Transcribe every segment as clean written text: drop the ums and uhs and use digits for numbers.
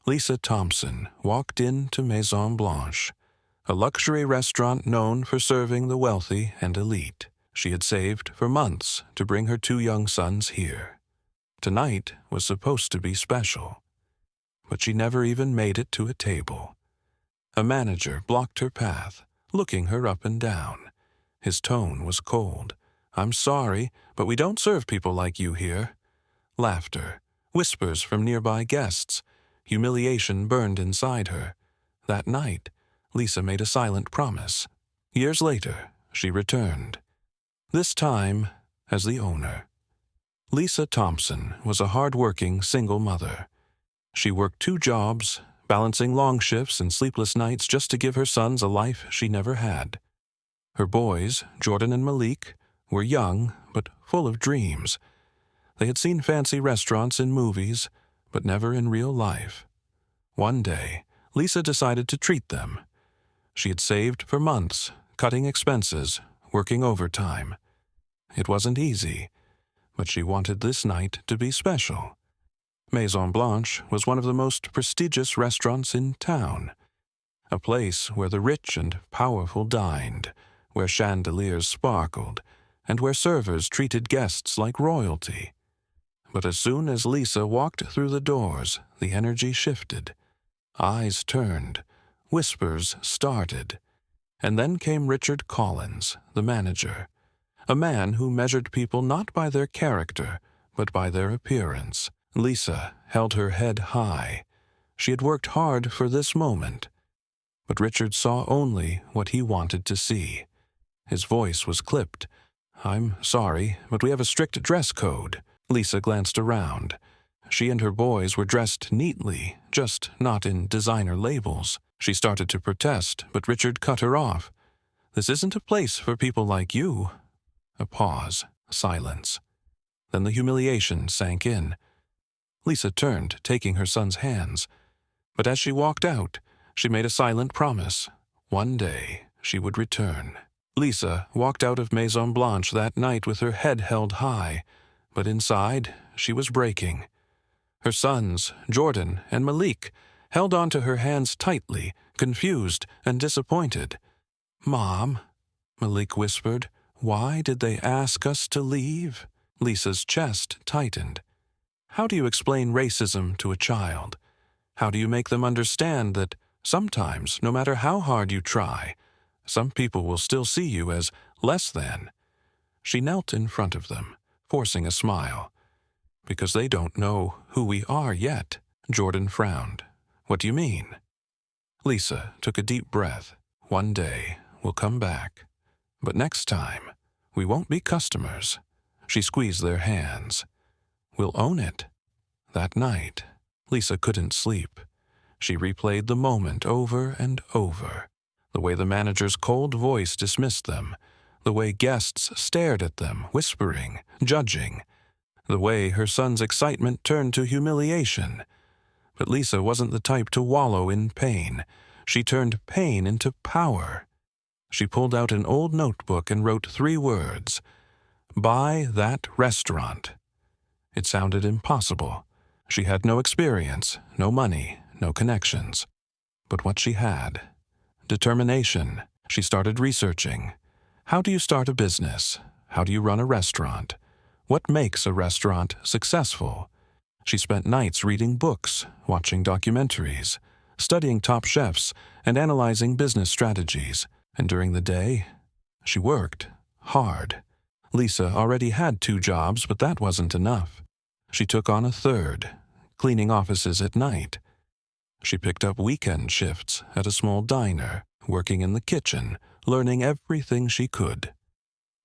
Lisa Thompson walked into Maison Blanche, a luxury restaurant known for serving the wealthy and elite. She had saved for months to bring her 2 young sons here. Tonight was supposed to be special, but she never even made it to a table. A manager blocked her path, looking her up and down. His tone was cold. "I'm sorry, but we don't serve people like you here." Laughter, whispers from nearby guests. Humiliation burned inside her. That night, Lisa made a silent promise. Years later, she returned. This time, as the owner. Lisa Thompson was a hard-working single mother. She worked 2 jobs, balancing long shifts and sleepless nights just to give her sons a life she never had. Her boys, Jordan and Malik, were young but full of dreams. They had seen fancy restaurants in movies, but never in real life. One day, Lisa decided to treat them. She had saved for months, cutting expenses, working overtime. It wasn't easy, but she wanted this night to be special. Maison Blanche was one of the most prestigious restaurants in town, a place where the rich and powerful dined, where chandeliers sparkled, and where servers treated guests like royalty. But as soon as Lisa walked through the doors, the energy shifted. Eyes turned, whispers started, and then came Richard Collins, the manager, a man who measured people not by their character, but by their appearance. Lisa held her head high. She had worked hard for this moment. But Richard saw only what he wanted to see. His voice was clipped. "I'm sorry, but we have a strict dress code." Lisa glanced around. She and her boys were dressed neatly, just not in designer labels. She started to protest, but Richard cut her off. "This isn't a place for people like you." A pause, silence. Then the humiliation sank in. Lisa turned, taking her son's hands. But as she walked out, she made a silent promise. One day, she would return. Lisa walked out of Maison Blanche that night with her head held high, but inside, she was breaking. Her sons, Jordan and Malik, held onto her hands tightly, confused and disappointed. "Mom," Malik whispered, "why did they ask us to leave?" Lisa's chest tightened. How do you explain racism to a child? How do you make them understand that sometimes, no matter how hard you try, some people will still see you as less than? She knelt in front of them, forcing a smile. "Because they don't know who we are yet." Jordan frowned. "What do you mean?" Lisa took a deep breath. "One day, we'll come back. But next time, we won't be customers." She squeezed their hands. "We'll own it." That night, Lisa couldn't sleep. She replayed the moment over and over. The way the manager's cold voice dismissed them. The way guests stared at them, whispering, judging. The way her son's excitement turned to humiliation. But Lisa wasn't the type to wallow in pain. She turned pain into power. She pulled out an old notebook and wrote 3 words. "Buy that restaurant." It sounded impossible. She had no experience, no money, no connections. But what she had: determination. She started researching. How do you start a business? How do you run a restaurant? What makes a restaurant successful? She spent nights reading books, watching documentaries, studying top chefs, and analyzing business strategies. And during the day, she worked hard. Lisa already had 2 jobs, but that wasn't enough. She took on a 3rd, cleaning offices at night. She picked up weekend shifts at a small diner, working in the kitchen, learning everything she could.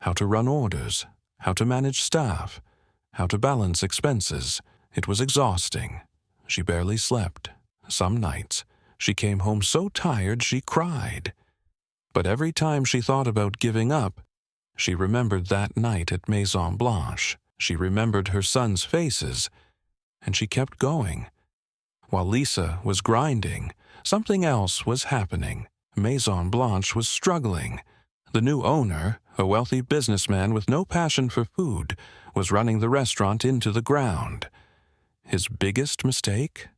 How to run orders, how to manage staff, how to balance expenses. It was exhausting. She barely slept. Some nights, she came home so tired she cried. But every time she thought about giving up, she remembered that night at Maison Blanche. She remembered her sons' faces, and she kept going. While Lisa was grinding, something else was happening. Maison Blanche was struggling. The new owner, a wealthy businessman with no passion for food, was running the restaurant into the ground. His biggest mistake?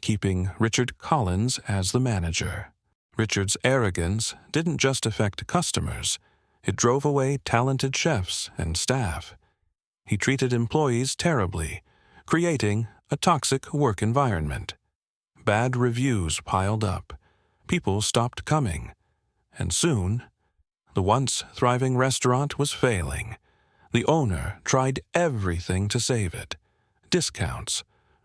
keeping Richard Collins as the manager. Richard's arrogance didn't just affect customers, it drove away talented chefs and staff. He treated employees terribly, creating a toxic work environment. Bad reviews piled up. People stopped coming. And soon, the once thriving restaurant was failing. The owner tried everything to save it. Discounts,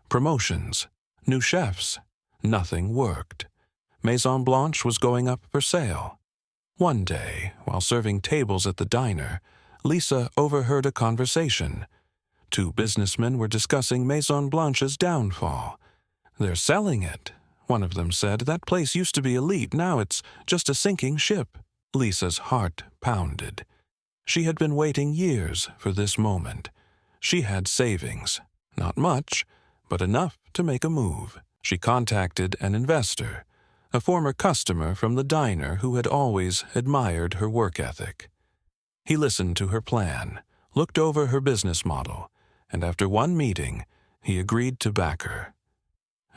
promotions, new chefs. Nothing worked. Maison Blanche was going up for sale. One day, while serving tables at the diner, Lisa overheard a conversation. Two businessmen were discussing Maison Blanche's downfall. "They're selling it," one of them said. "That place used to be elite. Now it's just a sinking ship." Lisa's heart pounded. She had been waiting years for this moment. She had savings. Not much, but enough to make a move. She contacted an investor, a former customer from the diner who had always admired her work ethic. He listened to her plan, looked over her business model, and after one meeting, he agreed to back her.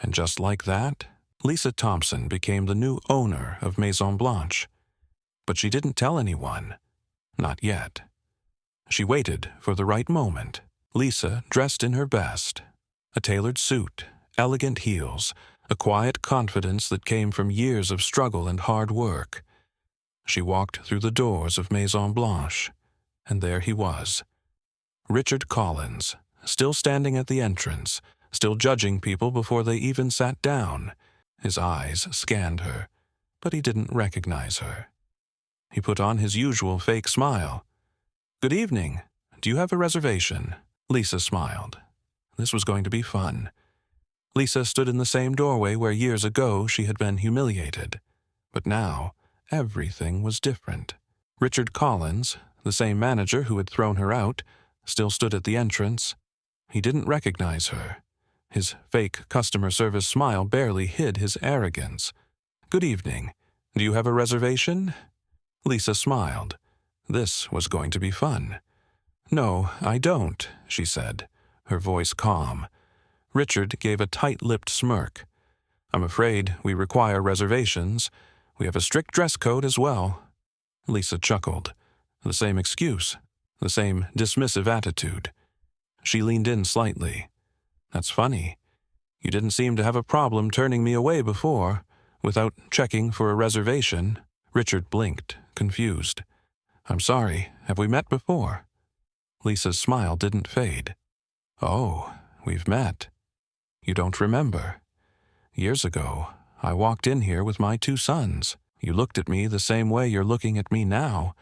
And just like that, Lisa Thompson became the new owner of Maison Blanche. But she didn't tell anyone. Not yet. She waited for the right moment. Lisa dressed in her best. A tailored suit, elegant heels, a quiet confidence that came from years of struggle and hard work. She walked through the doors of Maison Blanche, and there he was. Richard Collins, still standing at the entrance, still judging people before they even sat down. His eyes scanned her, but he didn't recognize her. He put on his usual fake smile. "Good evening. Do you have a reservation?" Lisa smiled. This was going to be fun. Lisa stood in the same doorway where years ago she had been humiliated. But now, everything was different. Richard Collins, the same manager who had thrown her out, still stood at the entrance. He didn't recognize her. His fake customer service smile barely hid his arrogance. "Good evening. Do you have a reservation?" Lisa smiled. This was going to be fun. "No, I don't," she said, her voice calm. Richard gave a tight-lipped smirk. "I'm afraid we require reservations. We have a strict dress code as well." Lisa chuckled. The same excuse, the same dismissive attitude. She leaned in slightly. "That's funny. You didn't seem to have a problem turning me away before, without checking for a reservation." Richard blinked, confused. "I'm sorry. Have we met before?" Lisa's smile didn't fade. "Oh, we've met. You don't remember. Years ago, I walked in here with my 2 sons. You looked at me the same way you're looking at me now,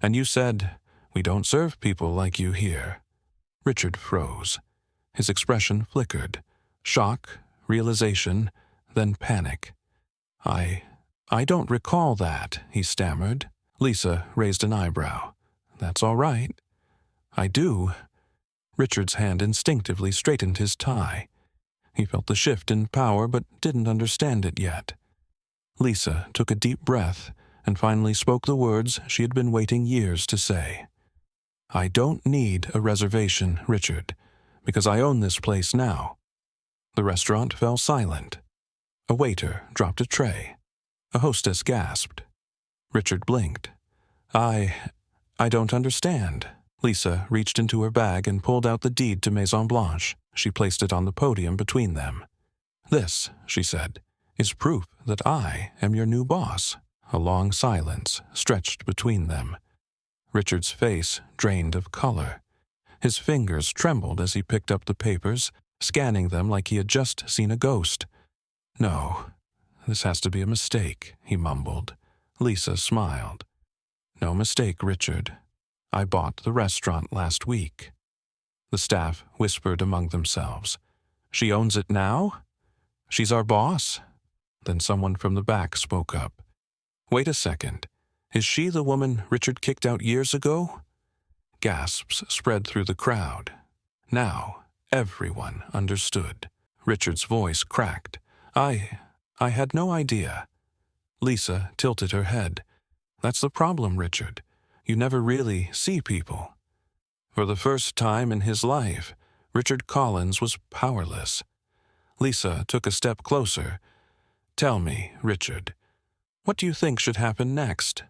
and you said, 'We don't serve people like you here.'" Richard froze. His expression flickered. Shock, realization, then panic. I don't recall that," he stammered. Lisa raised an eyebrow. "That's all right." "I do." Richard's hand instinctively straightened his tie. He felt the shift in power but didn't understand it yet. Lisa took a deep breath and finally spoke the words she had been waiting years to say. "I don't need a reservation, Richard, because I own this place now." The restaurant fell silent. A waiter dropped a tray. A hostess gasped. Richard blinked. I don't understand." Lisa reached into her bag and pulled out the deed to Maison Blanche. She placed it on the podium between them. "This," she said, "is proof that I am your new boss." A long silence stretched between them. Richard's face drained of color. His fingers trembled as he picked up the papers, scanning them like he had just seen a ghost. "No, this has to be a mistake," he mumbled. Lisa smiled. "No mistake, Richard. I bought the restaurant last week." The staff whispered among themselves. "She owns it now? She's our boss?" Then someone from the back spoke up. "Wait a second. Is she the woman Richard kicked out years ago?" Gasps spread through the crowd. Now, everyone understood. Richard's voice cracked. I had no idea." Lisa tilted her head. "That's the problem, Richard. You never really see people." For the first time in his life, Richard Collins was powerless. Lisa took a step closer. "Tell me, Richard, what do you think should happen next?"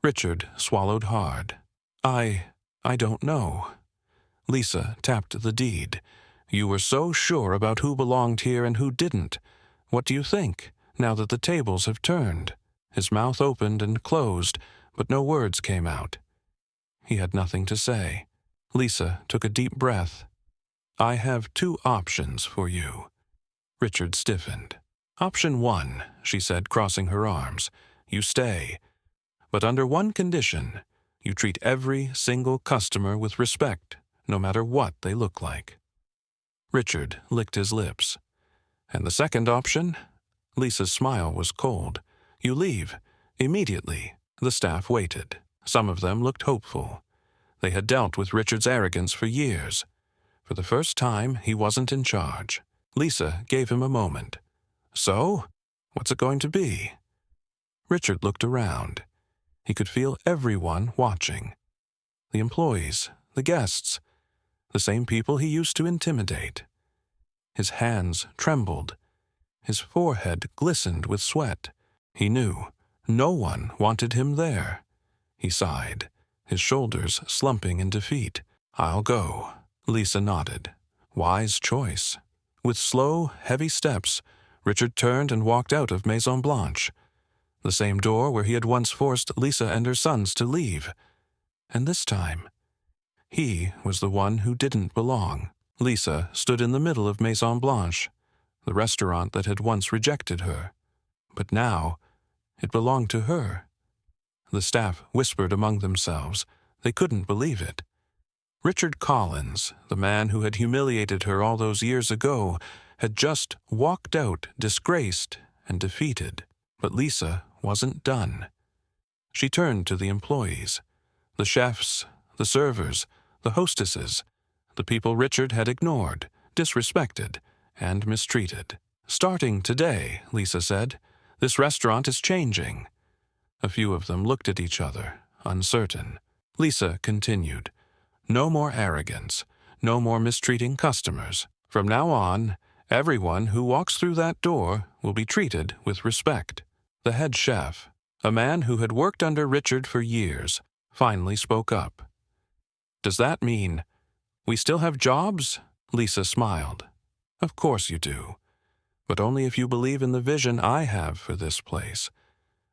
Richard swallowed hard. I don't know." Lisa tapped the deed. "You were so sure about who belonged here and who didn't. What do you think, now that the tables have turned?" His mouth opened and closed, but no words came out. He had nothing to say. Lisa took a deep breath. "I have two options for you." Richard stiffened. "Option 1, she said, crossing her arms. "You stay. But under one condition. You treat every single customer with respect, no matter what they look like." Richard licked his lips. "And the second option?" Lisa's smile was cold. "You leave. Immediately." The staff waited. Some of them looked hopeful. They had dealt with Richard's arrogance for years. For the first time, he wasn't in charge. Lisa gave him a moment. "So? What's it going to be?" Richard looked around. He could feel everyone watching. The employees, the guests, the same people he used to intimidate. His hands trembled. His forehead glistened with sweat. He knew no one wanted him there. He sighed, his shoulders slumping in defeat. "I'll go." Lisa nodded. Wise choice. With slow, heavy steps, Richard turned and walked out of Maison Blanche, the same door where he had once forced Lisa and her sons to leave. And this time, he was the one who didn't belong. Lisa stood in the middle of Maison Blanche, the restaurant that had once rejected her. But now, it belonged to her. The staff whispered among themselves. They couldn't believe it. Richard Collins, the man who had humiliated her all those years ago, had just walked out disgraced and defeated. But Lisa wasn't done. She turned to the employees, the chefs, the servers, the hostesses, the people Richard had ignored, disrespected, and mistreated. "Starting today," Lisa said, "this restaurant is changing." A few of them looked at each other, uncertain. Lisa continued, "No more arrogance, no more mistreating customers. From now on, everyone who walks through that door will be treated with respect." The head chef, a man who had worked under Richard for years, finally spoke up. "Does that mean we still have jobs?" Lisa smiled. "Of course you do. But only if you believe in the vision I have for this place.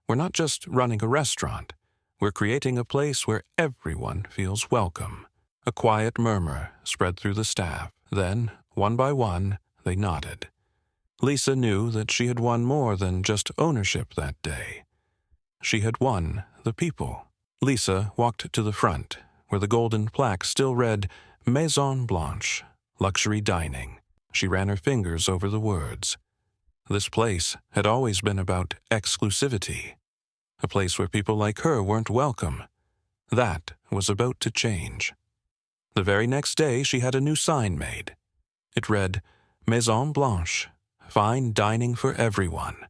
We're not just running a restaurant. We're creating a place where everyone feels welcome." A quiet murmur spread through the staff. Then, one by one, they nodded. Lisa knew that she had won more than just ownership that day. She had won the people. Lisa walked to the front, where the golden plaque still read Maison Blanche, luxury dining. She ran her fingers over the words. This place had always been about exclusivity, a place where people like her weren't welcome. That was about to change. The very next day, she had a new sign made. It read, Maison Blanche, fine dining for everyone.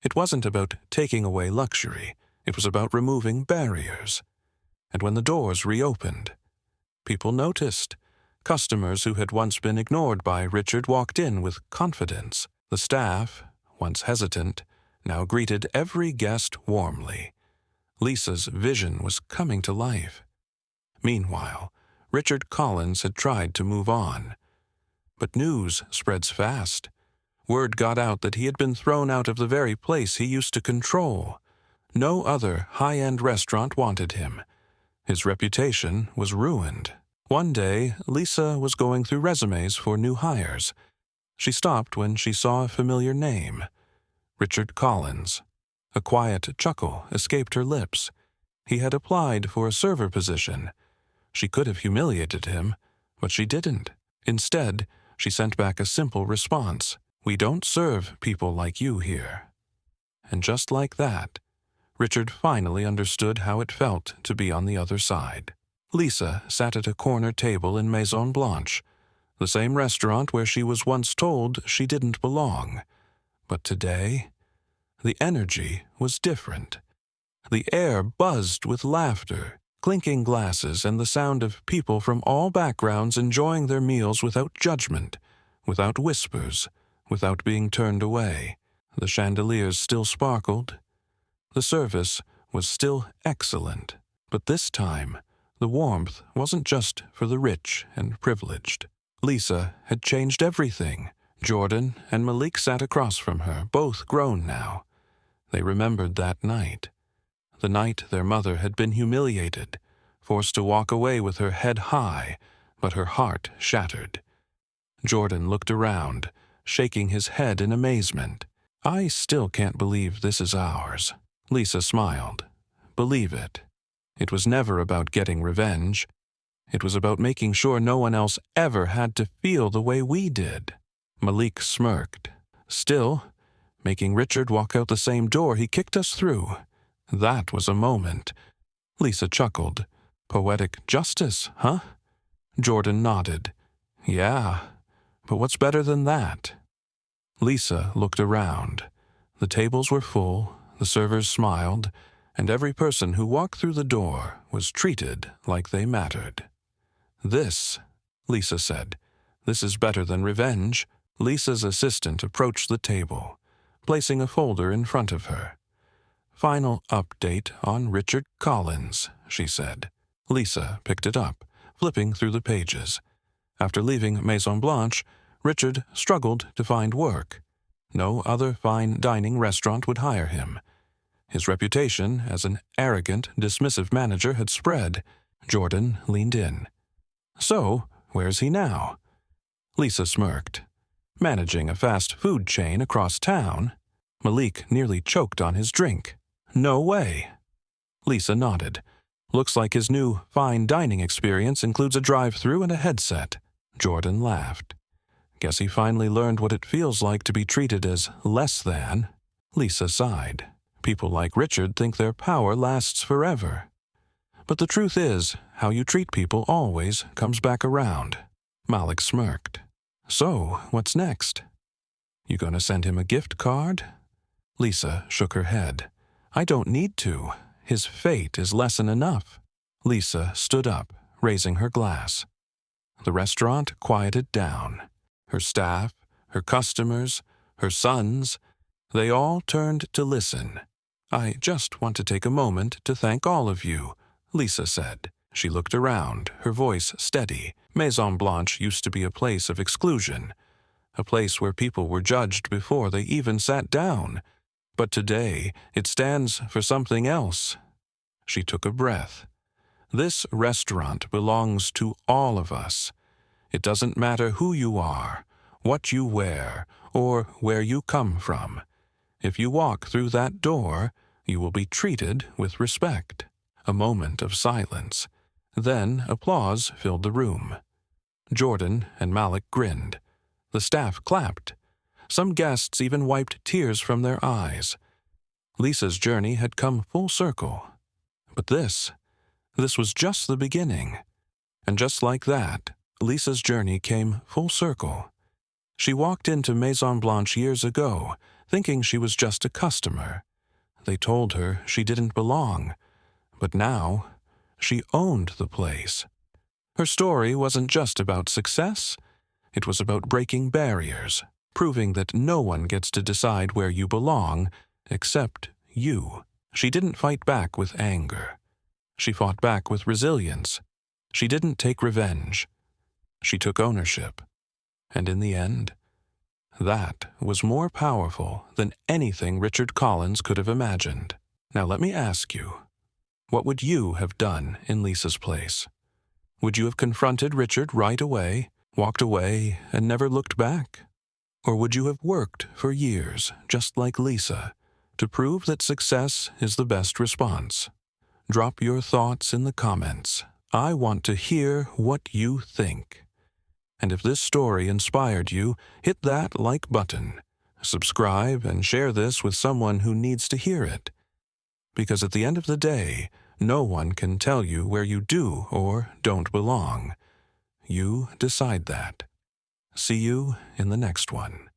It wasn't about taking away luxury. It was about removing barriers. And when the doors reopened, people noticed. Customers who had once been ignored by Richard walked in with confidence. The staff, once hesitant, now greeted every guest warmly. Lisa's vision was coming to life. Meanwhile, Richard Collins had tried to move on. But news spreads fast. Word got out that he had been thrown out of the very place he used to control. No other high-end restaurant wanted him. His reputation was ruined. One day, Lisa was going through resumes for new hires. She stopped when she saw a familiar name, Richard Collins. A quiet chuckle escaped her lips. He had applied for a server position. She could have humiliated him, but she didn't. Instead, she sent back a simple response. "We don't serve people like you here." And just like that, Richard finally understood how it felt to be on the other side. Lisa sat at a corner table in Maison Blanche, the same restaurant where she was once told she didn't belong. But today, the energy was different. The air buzzed with laughter, clinking glasses, and the sound of people from all backgrounds enjoying their meals without judgment, without whispers, without being turned away. The chandeliers still sparkled. The service was still excellent. But this time, the warmth wasn't just for the rich and privileged. Lisa had changed everything. Jordan and Malik sat across from her, both grown now. They remembered that night. The night their mother had been humiliated, forced to walk away with her head high, but her heart shattered. Jordan looked around, shaking his head in amazement. "I still can't believe this is ours." Lisa smiled. "Believe it. It was never about getting revenge. It was about making sure no one else ever had to feel the way we did." Malik smirked. "Still, making Richard walk out the same door he kicked us through. That was a moment." Lisa chuckled. "Poetic justice, huh?" Jordan nodded. "Yeah, but what's better than that?" Lisa looked around. The tables were full, the servers smiled, and every person who walked through the door was treated like they mattered. "This," Lisa said, "this is better than revenge." Lisa's assistant approached the table, placing a folder in front of her. "Final update on Richard Collins," she said. Lisa picked it up, flipping through the pages. After leaving Maison Blanche, Richard struggled to find work. No other fine dining restaurant would hire him. His reputation as an arrogant, dismissive manager had spread. Jordan leaned in. "So, where's he now?" Lisa smirked. "Managing a fast food chain across town." Malik nearly choked on his drink. "No way." Lisa nodded. "Looks like his new fine dining experience includes a drive-thru and a headset." Jordan laughed. "Guess he finally learned what it feels like to be treated as less than." Lisa sighed. "People like Richard think their power lasts forever. But the truth is, how you treat people always comes back around." Malik smirked. "So, what's next? You gonna send him a gift card?" Lisa shook her head. "I don't need to. His fate is lesson enough." Lisa stood up, raising her glass. The restaurant quieted down. Her staff, her customers, her sons, they all turned to listen. "I just want to take a moment to thank all of you," Lisa said. She looked around, her voice steady. Maison Blanche used to be a place of exclusion, a place where people were judged before they even sat down. But today, it stands for something else. She took a breath. "This restaurant belongs to all of us. It doesn't matter who you are, what you wear, or where you come from. If you walk through that door, you will be treated with respect." A moment of silence. Then applause filled the room. Jordan and Malik grinned. The staff clapped. Some guests even wiped tears from their eyes. Lisa's journey had come full circle. But this was just the beginning. And just like that, Lisa's journey came full circle. She walked into Maison Blanche years ago, thinking she was just a customer. They told her she didn't belong. But now, she owned the place. Her story wasn't just about success. It was about breaking barriers, proving that no one gets to decide where you belong except you. She didn't fight back with anger. She fought back with resilience. She didn't take revenge. She took ownership. And in the end, that was more powerful than anything Richard Collins could have imagined. Now let me ask you, what would you have done in Lisa's place? Would you have confronted Richard right away, walked away, and never looked back? Or would you have worked for years, just like Lisa, to prove that success is the best response? Drop your thoughts in the comments. I want to hear what you think. And if this story inspired you, hit that like button. Subscribe and share this with someone who needs to hear it. Because at the end of the day, no one can tell you where you do or don't belong. You decide that. See you in the next one.